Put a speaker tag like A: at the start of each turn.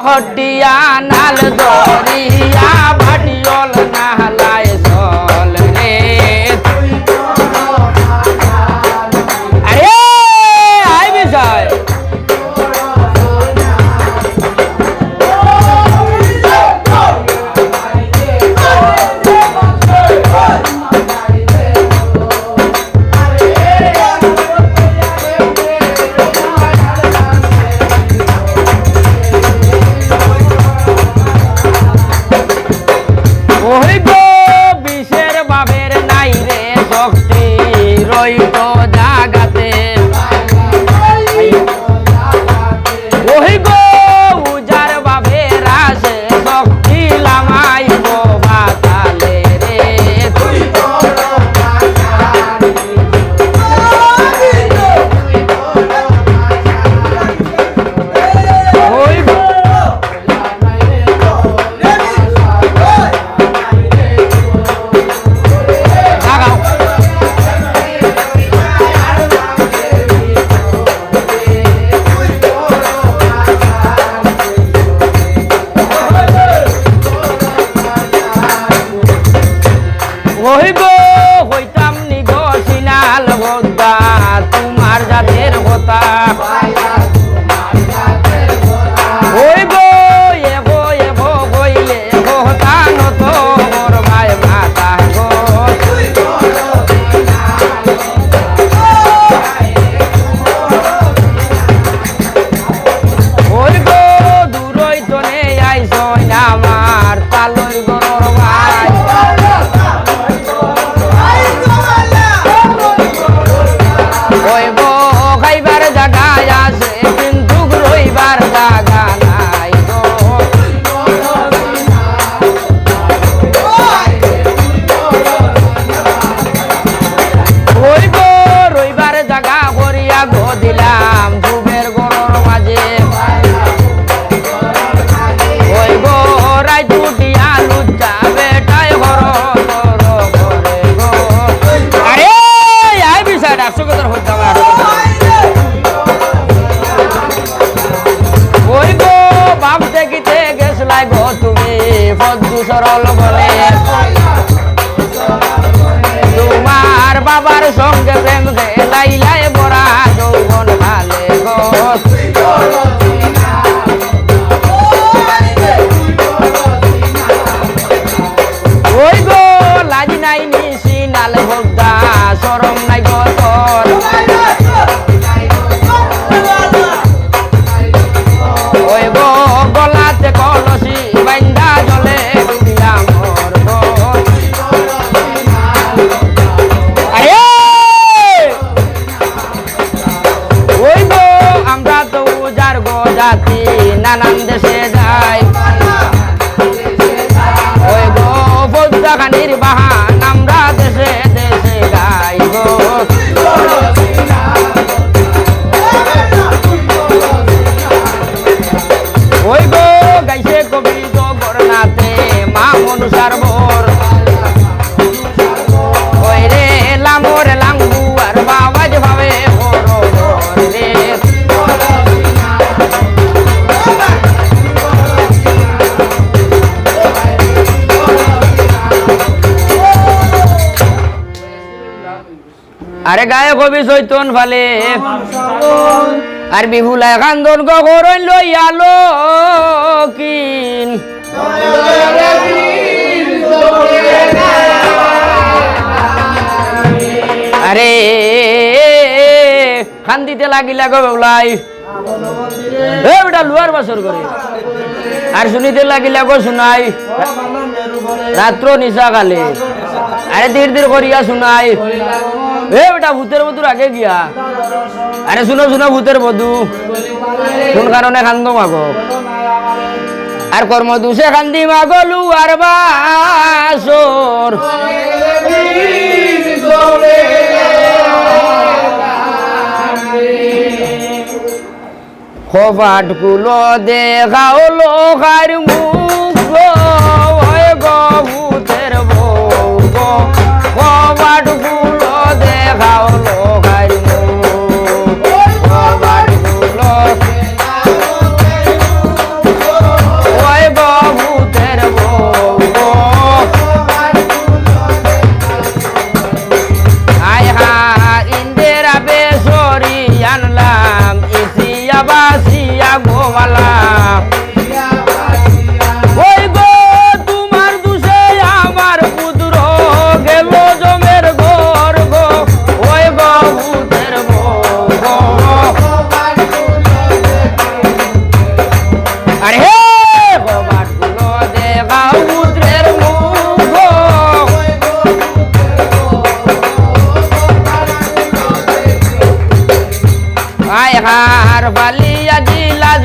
A: হটিয়া নাল দরিয়া ভাটিয়ল নালায় চল রে আরে আই বিষয় সরল বলে তোমার বাবার সঙ্গে প্রেম খেলাইলাই বড়া যৌবন হালে গো ওই গো লাজি নাই নিশি নাল ভোগদা সরম নাই গো তোর ওই গো গলাতে কলসি বাইন্দা জলে নানান দেশে যায় ওই গো বৌদ্ধা খানির বাহান আমরা দেশে দেশে গাই গো ওই গো গাইছে কবি গো গরনাতে মা মনুষার বর ওই রে লামোর লাঙ্গু আর বাবাজ ভাবে রে আরে গায়ে কবি চৈতন ফালে আর বিভুলায় কান্দন গরণ লইয়ালো কিন আরে খান্দিতে লাগিলা গো বেউলাই বেটা লুয়ার বাসর করে আর শুনিতে লাগিলা গো শুনাই রাত্র নিশা কালে আরে ধীর ধীর করিয়া শুনাই বেটা ভূতের মধুর আগে গিয়া আরে শুনো শুনো ভূতের মধু কোন কারণে কান্দ মাগো আর কর্ম দুষে কান্দি মাগো লুয়ার বাসর খোপাট কুলো দেখাও লোকার মুখ গো ভূতের বউ গো খোপাট কুলো দেখাও লোকার মুখ খোপাট কুলো হার ফালি আজি লাজ